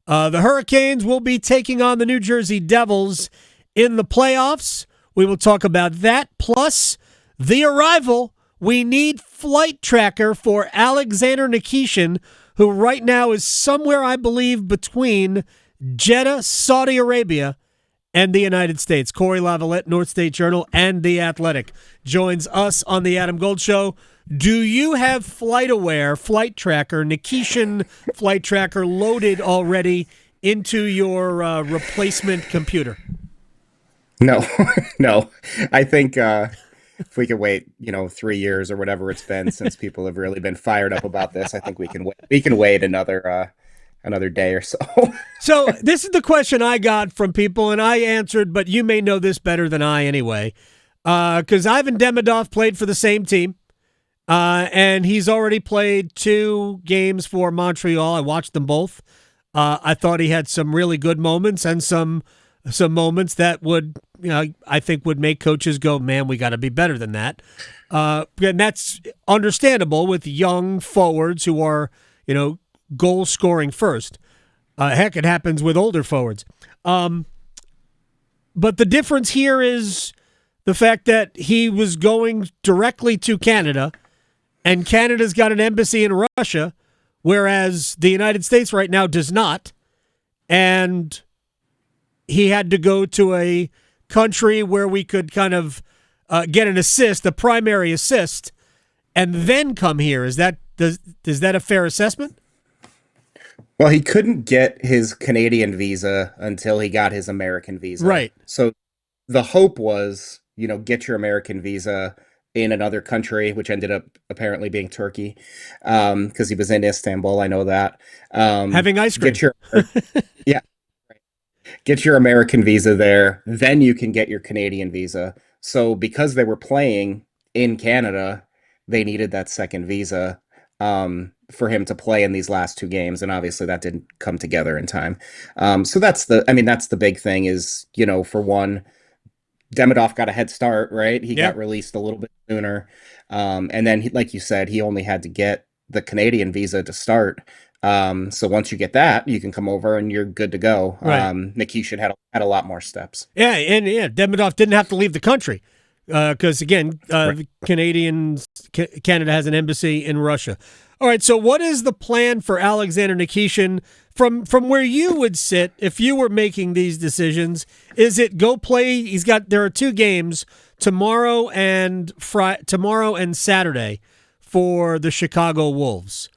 The Hurricanes will be taking on the New Jersey Devils in the playoffs. We will talk about that. Plus, the arrival. We need flight tracker for Alexander Nikishin, who right now is somewhere, I believe, between Jeddah, Saudi Arabia, and the United States. Cory Lavalette, North State Journal, and The Athletic joins us on the Adam Gold Show. Do you have FlightAware, Flight Tracker, Nikishin Flight Tracker loaded already into your replacement computer? No, no. I think if we could wait, 3 years or whatever it's been since people have really been fired up about this, I think we can wait. We can wait another day or so. So this is the question I got from people, and I answered, but you may know this better than I anyway, because Ivan Demidov played for the same team, and he's already played 2 games for Montreal. I watched them both. I thought he had some really good moments and some moments that would, I think would make coaches go, man, we got to be better than that. And that's understandable with young forwards who are, goal scoring first. Heck, it happens with older forwards. But the difference here is the fact that he was going directly to Canada, and Canada's got an embassy in Russia, whereas the United States right now does not. And he had to go to a country where we could kind of get an assist, a primary assist, and then come here. Is that a fair assessment? Well, he couldn't get his Canadian visa until he got his American visa. Right. So the hope was, get your American visa in another country, which ended up apparently being Turkey, because he was in Istanbul. I know that. Having ice cream. Yeah. Get your American visa there, then you can get your Canadian visa. So because they were playing in Canada, they needed that second visa for him to play in these last 2 games, and obviously that didn't come together in time. So that's the big thing is, for one, Demidov got a head start, right? He got released a little bit sooner, and then, like you said, he only had to get the Canadian visa to start. So once you get that, you can come over and you're good to go. Right. Nikishin had a lot more steps. Yeah, and Demidov didn't have to leave the country because again, Right. Canada has an embassy in Russia. All right, so what is the plan for Alexander Nikishin from where you would sit if you were making these decisions? Is it go play? There are 2 games tomorrow and Saturday for the Chicago Wolves.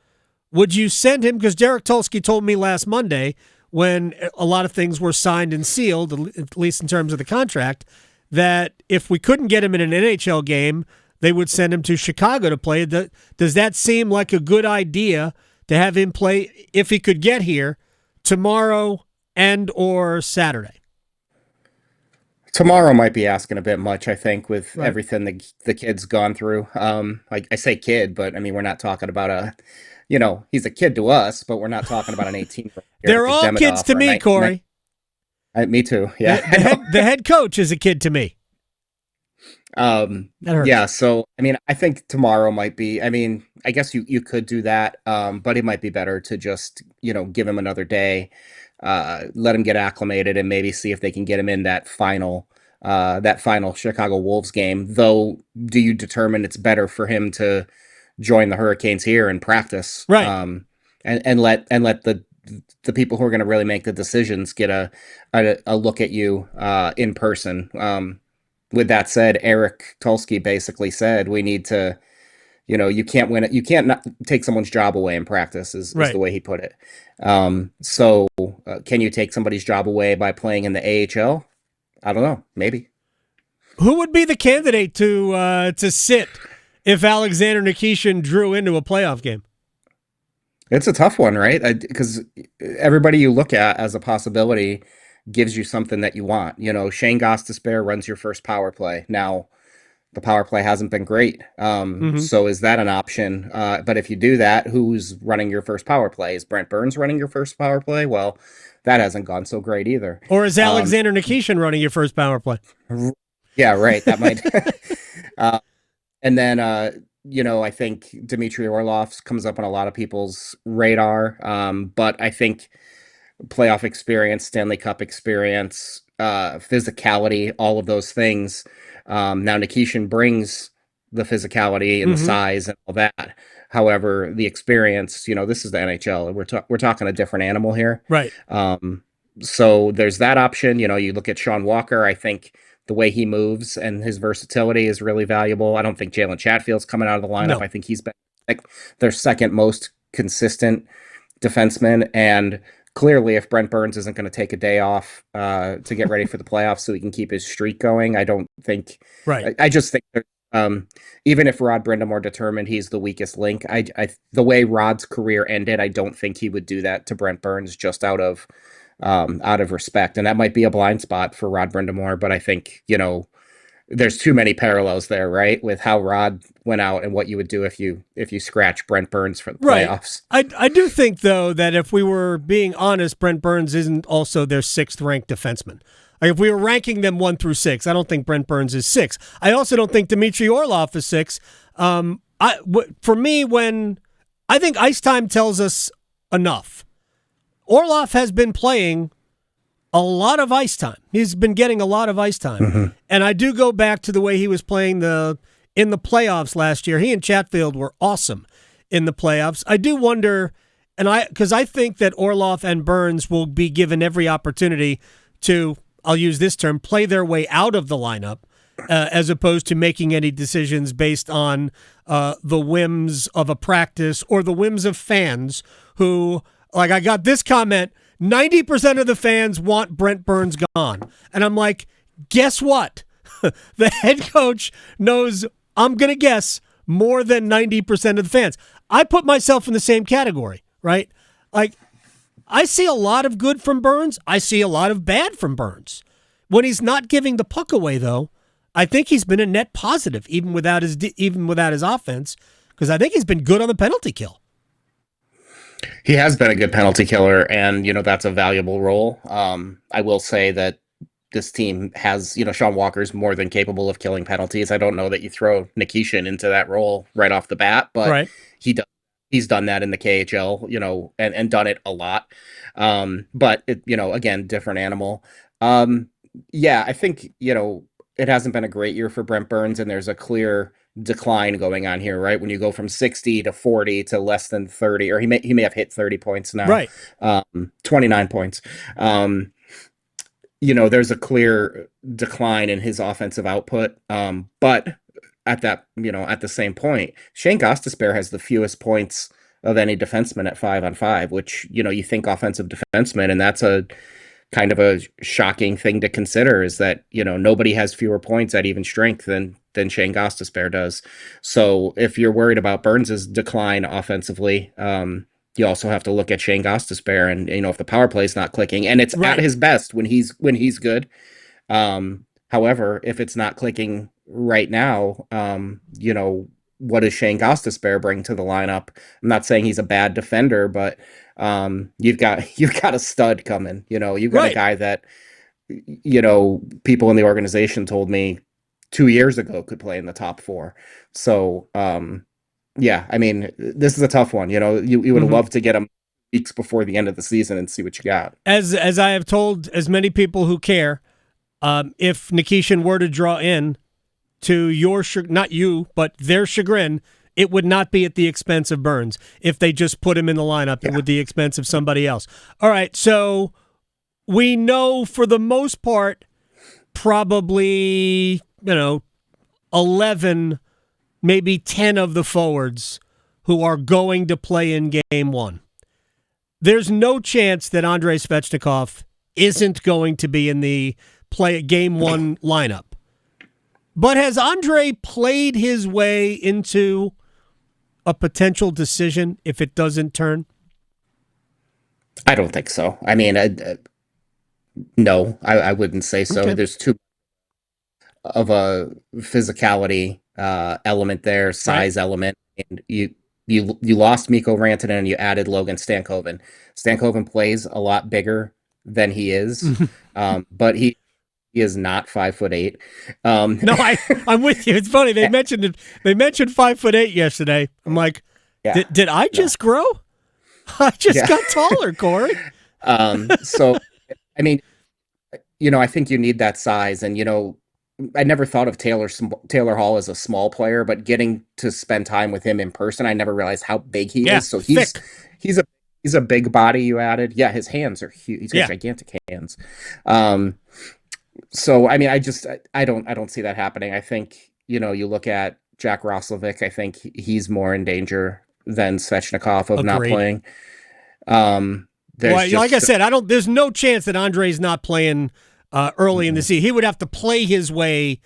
Would you send him? Because Derek Tulsky told me last Monday, when a lot of things were signed and sealed, at least in terms of the contract, that if we couldn't get him in an NHL game, they would send him to Chicago to play. Does that seem like a good idea to have him play, if he could get here, tomorrow and or Saturday? Tomorrow might be asking a bit much, I think, with everything the kid's gone through. I say kid, but I mean, we're not talking about he's a kid to us, but we're not talking about an 18-year-old. They're all kids to me, Cory. Me too. Yeah. The head coach is a kid to me. That hurts. Yeah. So, I mean, I think tomorrow might be, I guess you could do that. But it might be better to just, give him another day, let him get acclimated and maybe see if they can get him in that final Chicago Wolves game. Though, do you determine it's better for him to join the Hurricanes here and practice? Right. And let the people who are going to really make the decisions get a look at you in person. With that said, Eric Tulsky basically said we need to, you can't win it. You can't not take someone's job away in practice is the way he put it. So can you take somebody's job away by playing in the AHL? I don't know. Maybe. Who would be the candidate to sit if Alexander Nikishin drew into a playoff game? It's a tough one, right? Because everybody you look at as a possibility gives you something that you want. Shane Gostisbehere runs your first power play. Now, the power play hasn't been great. So is that an option? But if you do that, who's running your first power play? Is Brent Burns running your first power play? Well, that hasn't gone so great either. Or is Alexander Nikishin running your first power play? Yeah, right. That might. And then, I think Dmitry Orlov comes up on a lot of people's radar. But I think playoff experience, Stanley Cup experience, physicality, all of those things. Now Nikishin brings the physicality and the size and all that. However, the experience, this is the NHL. We're talking a different animal here. Right. So there's that option. You look at Sean Walker. I think the way he moves and his versatility is really valuable. I don't think Jalen Chatfield's coming out of the lineup. No. I think he's been like their second most consistent defenseman. And clearly, if Brent Burns isn't going to take a day off to get ready for the playoffs so he can keep his streak going, I don't think. Right. I just think even if Rod Brind'amour determined he's the weakest link, the way Rod's career ended, I don't think he would do that to Brent Burns just out of respect. And that might be a blind spot for Rod Brind'amour, but I think, there's too many parallels there, right? With how Rod went out and what you would do if you scratch Brent Burns for the playoffs. I do think, though, that if we were being honest, Brent Burns isn't also their 6th ranked defenseman. Like, if we were ranking them 1 through 6, I don't think Brent Burns is 6. I also don't think Dmitry Orlov is 6. For me, when I think ice time tells us enough. Orlov has been playing a lot of ice time. He's been getting a lot of ice time. And I do go back to the way he was playing in the playoffs last year. He and Chatfield were awesome in the playoffs. I do wonder, because I think that Orlov and Burns will be given every opportunity to, I'll use this term, play their way out of the lineup, as opposed to making any decisions based on the whims of a practice or the whims of fans who, like, I got this comment, 90% of the fans want Brent Burns gone. And I'm like, guess what? The head coach knows, I'm going to guess, more than 90% of the fans. I put myself in the same category, right? Like, I see a lot of good from Burns. I see a lot of bad from Burns. When he's not giving the puck away, though, I think he's been a net positive, even without his offense, because I think he's been good on the penalty kill. He has been a good penalty killer, and that's a valuable role. I will say that this team has, Sean Walker's more than capable of killing penalties. I don't know that you throw Nikishin into that role right off the bat, but he's done that in the KHL, and done it a lot. But again, different animal. I think it hasn't been a great year for Brent Burns, and there's a clear decline going on here, right? When you go from 60 to 40 to less than 30, or he may have hit 30 points now, right? 29 points. There's a clear decline in his offensive output. But at the same point, Shane Gostisbehere has the fewest points of any defenseman at 5-on-5, which, you think offensive defenseman, and that's a kind of a shocking thing to consider, is that, nobody has fewer points at even strength than Shane Gostisbehere does. So if you're worried about Burns's decline offensively, you also have to look at Shane Gostisbehere, and if the power play is not clicking, and it's at his best when he's good. However, if it's not clicking right now, what does Shane Gostisbehere bring to the lineup? I'm not saying he's a bad defender, but you've got a stud coming. You've got a guy that people in the organization told me 2 years ago could play in the top 4. So I mean, this is a tough one. You would love to get him weeks before the end of the season and see what you got. As I have told as many people who care, if Nikishin were to draw in, to your not you, but their chagrin, it would not be at the expense of Burns. If they just put him in the lineup, it would be the expense of somebody else. All right, so we know for the most part, probably 11, maybe 10 of the forwards who are going to play in Game 1. There's no chance that Andrei Svechnikov isn't going to be in the Game 1 lineup. But has Andre played his way into a potential decision if it doesn't turn? I don't think so. I mean, no, I wouldn't say so. Okay. There's too of a physicality element there, size element, and you lost Mikko Rantanen and you added Logan Stankoven. Stankoven plays a lot bigger than he is, but he is not 5'8". No, I'm with you. It's funny. They mentioned it. They mentioned 5'8" yesterday. I'm like, did I just grow? I just got taller, Corey. So I mean, I think you need that size, and I never thought of Taylor Hall as a small player, but getting to spend time with him in person, I never realized how big he Yeah, is. So thick. he's a he's a big body you added. Yeah, his hands are huge. He's got Yeah, gigantic hands. Um, so I mean, I don't see that happening. I think you look at Jack Roslovic. I think he's more in danger than Svechnikov of not agreed. playing. Um, there's Well, like I just said, I don't. There's no chance that Andre's not playing early in the mm-mm. season. He would have to play his way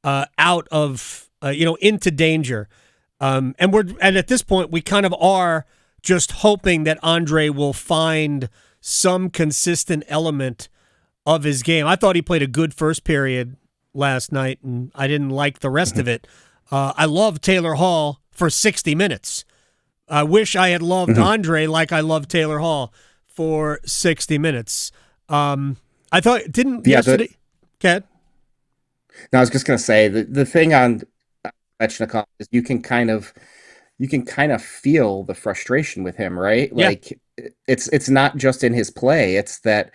out of into danger. And at this point, we kind of are just hoping that Andre will find some consistent element of his game. I thought he played a good first period last night, and I didn't like the rest of it. I love Taylor Hall for 60 minutes. I wish I had loved Andre like I loved Taylor Hall for 60 minutes. I thought didn't Yeah. yesterday. Kat? No, I was just gonna say the thing on Svechnikov is you can kind of feel the frustration with him, right? Yeah, Like it's not just in his play, it's that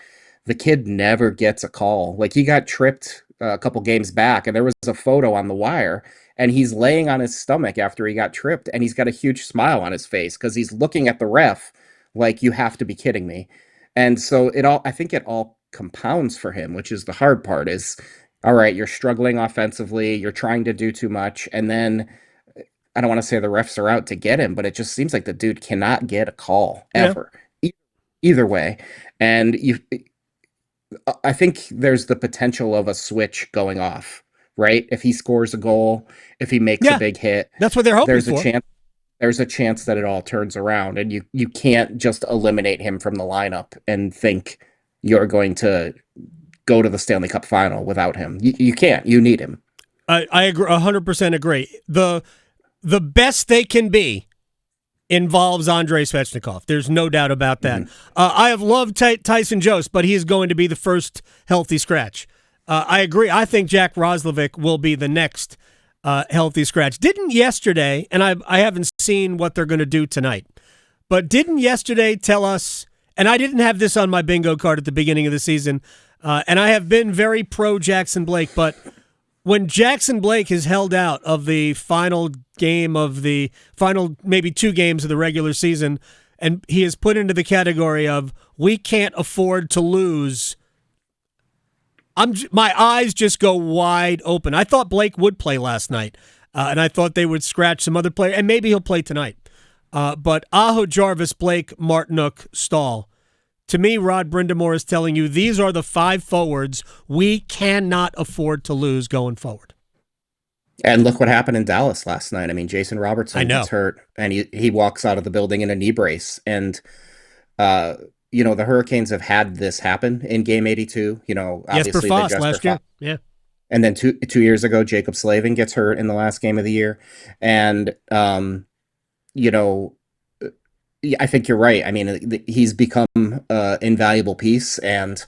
the kid never gets a call. Like he got tripped a couple games back and there was a photo on the wire and he's laying on his stomach after he got tripped and he's got a huge smile on his face because he's looking at the ref like you have to be kidding me. And so I think it all compounds for him, which is the hard part is all right, you're struggling offensively, you're trying to do too much, and then I don't want to say the refs are out to get him, but it just seems like the dude cannot get a call yeah, ever, either way. And I think there's the potential of a switch going off, right? If he scores a goal, if he makes a yeah. big hit, That's what they're hoping there's a for. chance. There's a chance that it all turns around, and you can't just eliminate him from the lineup and think you're going to go to the Stanley Cup final without him. You can't. You need him. I agree, 100% agree. The best they can be involves Andrei Svechnikov. There's no doubt about that. Mhm. I have loved Tyson Jost, but he's going to be the first healthy scratch. I agree. I think Jack Roslovic will be the next healthy scratch. Didn't yesterday, and I haven't seen what they're going to do tonight, but didn't yesterday tell us, and I didn't have this on my bingo card at the beginning of the season, and I have been very pro Jackson Blake, but when Jackson Blake is held out of the final game of the final maybe two games of the regular season, and he is put into the category of we can't afford to lose, my eyes just go wide open. I thought Blake would play last night, and I thought they would scratch some other player, and maybe he'll play tonight. But Aho, Jarvis, Blake, Martinook, Stahl. To me, Rod Brind'amour is telling you these are the five forwards we cannot afford to lose going forward. And look what happened in Dallas last night. I mean, Jason I Robertson gets know. hurt and he walks out of the building in a knee brace. And uh, the Hurricanes have had this happen in Game 82. Jesper Obviously the Foss Jesper last year. Foss. Yeah. And then two years ago, Jacob Slavin gets hurt in the last game of the year. And you know, yeah, I think you're right. I mean, he's become an invaluable piece, and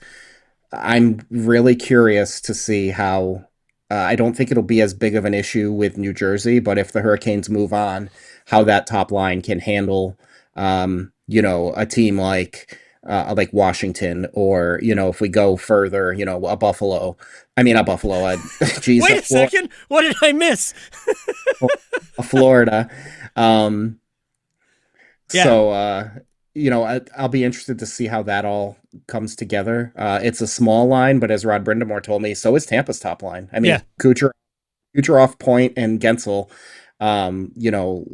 I'm really curious to see how. I don't think it'll be as big of an issue with New Jersey, but if the Hurricanes move on, how that top line can handle, a team like Washington, or if we go further, a Buffalo. I mean, a Buffalo. Geez, Wait a second. What did I miss? a Florida. Um, Yeah. So, I'll be interested to see how that all comes together. It's a small line, but as Rod Brind'amour told me, so is Tampa's top line. I Yeah. mean, Kucherov, Point, and Gensel, um, you know,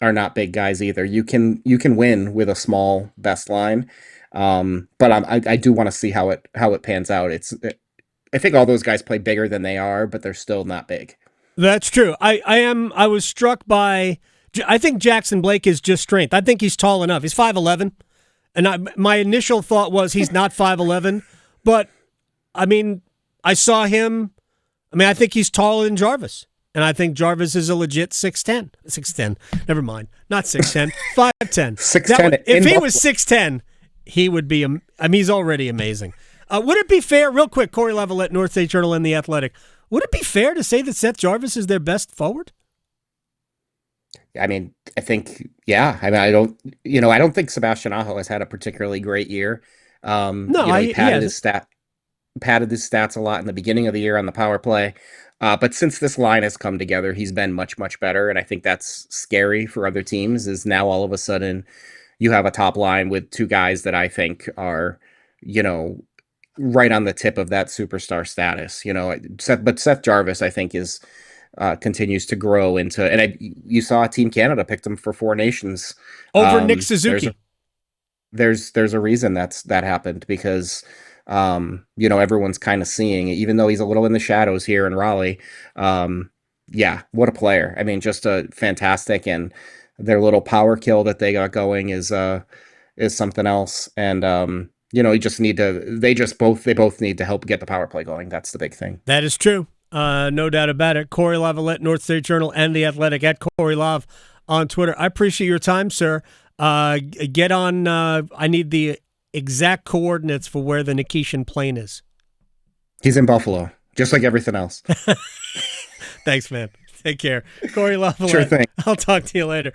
are not big guys either. You can win with a small best line, but I do want to see how it pans out. I think all those guys play bigger than they are, but they're still not big. That's true. I was struck by. I think Jackson Blake is just strength. I think he's tall enough. He's 5'11", and my initial thought was he's not 5'11", but I mean, I saw him. I mean, I think he's taller than Jarvis, and I think Jarvis is a legit 6'10". 6'10". Never mind, not 6'10", 5'10". 6'10" If in he was Buffalo. 6'10", he would be. I mean, he's already amazing. Would it be fair, real quick, Cory Lavalette, North State Journal, and The Athletic, would it be fair to say that Seth Jarvis is their best forward? I mean, I think, yeah. I mean, I don't think Sebastian Aho has had a particularly great year. No, He he hasn't. padded his stats a lot in the beginning of the year on the power play. But since this line has come together, he's been much, much better. And I think that's scary for other teams is now all of a sudden you have a top line with two guys that I think are, you know, right on the tip of that superstar status. But Seth Jarvis, I think, is continues to grow into, and you saw Team Canada picked him for Four Nations. Over Nick There's Suzuki. there's a reason that happened because everyone's kind of seeing, even though he's a little in the shadows here in Raleigh. Yeah, what a player. I mean, just a fantastic, and their little power kill that they got going is something else. And you just need to they both need to help get the power play going. That's the big thing. That is true. No doubt about it. Cory Lavalette, North State Journal and The Athletic, at Cory Lav on Twitter. I appreciate your time, sir. Get on. I need the exact coordinates for where the Nikishin plane is. He's in Buffalo, just like everything else. Thanks, man. Take care. Cory Lavalette. Sure thing. I'll talk to you later.